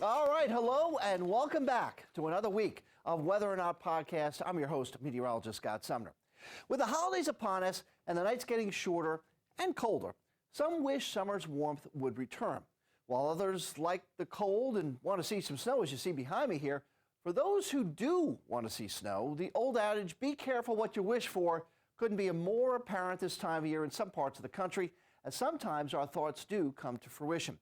All right, hello and welcome back to another week of Whether or Not podcast. I'm your host, meteorologist Scott Sumner. With the holidays upon us and the nights getting shorter and colder, some wish summer's warmth would return, while others like the cold and want to see some snow, as you see behind me here. For those who do want to see snow, the old adage, be careful what you wish for, couldn't be more apparent this time of year in some parts of the country, as sometimes our thoughts do come to fruition.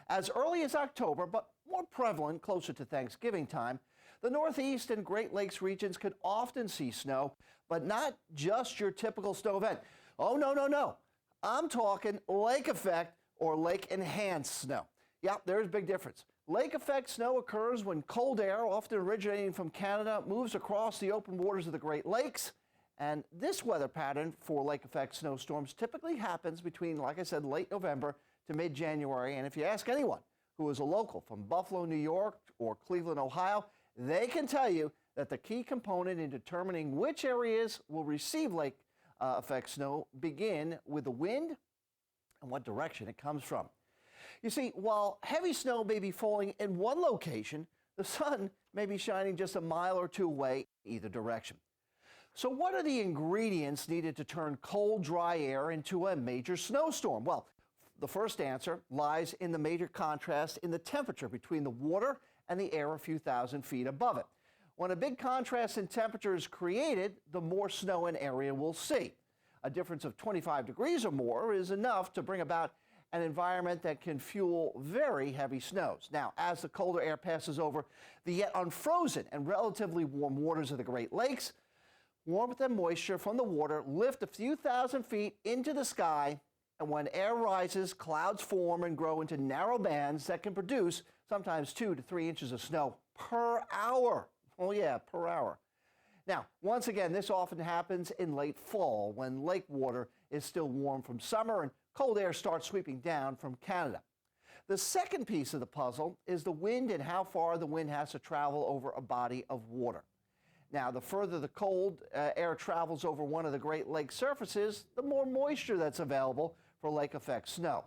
As early as October, but more prevalent closer to Thanksgiving time, the Northeast and Great Lakes regions could often see snow, but not just your typical snow event. Oh, no. I'm talking lake effect or lake enhanced snow. Yeah, there's a big difference. Lake effect snow occurs when cold air, often originating from Canada, moves across the open waters of the Great Lakes. And this weather pattern for lake effect snowstorms typically happens between, like I said, late November to mid-January. And if you ask anyone who is a local from Buffalo, New York or Cleveland, Ohio, they can tell you that the key component in determining which areas will receive lake effect snow begin with the wind and what direction it comes from. You see, while heavy snow may be falling in one location, the sun may be shining just a mile or two away either direction. So what are the ingredients needed to turn cold, dry air into a major snowstorm? Well, the first answer lies in the major contrast in the temperature between the water and the air a few thousand feet above it. When a big contrast in temperature is created, the more snow an area will see. A difference of 25 degrees or more is enough to bring about an environment that can fuel very heavy snows. Now, as the colder air passes over the yet unfrozen and relatively warm waters of the Great Lakes, warmth and moisture from the water lift a few thousand feet into the sky, and when air rises, clouds form and grow into narrow bands that can produce sometimes 2 to 3 inches of snow per hour. Oh yeah, per hour. Now, once again, this often happens in late fall when lake water is still warm from summer and cold air starts sweeping down from Canada. The second piece of the puzzle is the wind and how far the wind has to travel over a body of water. Now, the further the cold air travels over one of the Great Lakes surfaces, the more moisture that's available for lake effect snow.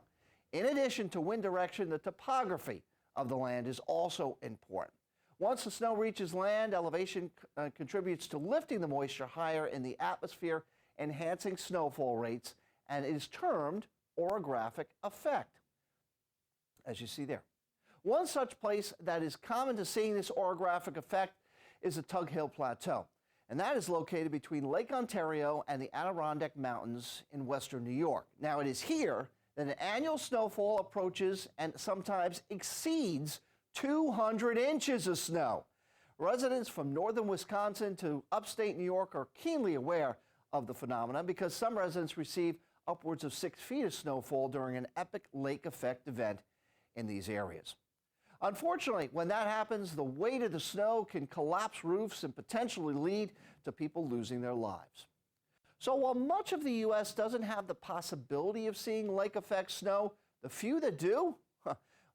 In addition to wind direction, the topography of the land is also important. Once the snow reaches land, elevation contributes to lifting the moisture higher in the atmosphere, enhancing snowfall rates, and it is termed orographic effect, as you see there. One such place that is common to seeing this orographic effect is the Tug Hill Plateau, and that is located between Lake Ontario and the Adirondack Mountains in western New York. Now, it is here that an annual snowfall approaches and sometimes exceeds 200 inches of snow. Residents from northern Wisconsin to upstate New York are keenly aware of the phenomenon because some residents receive upwards of 6 feet of snowfall during an epic lake effect event in these areas. Unfortunately, when that happens, the weight of the snow can collapse roofs and potentially lead to people losing their lives. So while much of the U.S. doesn't have the possibility of seeing lake effect snow, the few that do,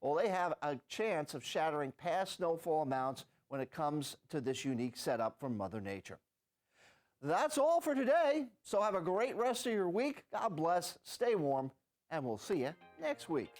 well, they have a chance of shattering past snowfall amounts when it comes to this unique setup from Mother Nature. That's all for today, so have a great rest of your week. God bless, stay warm, and we'll see you next week.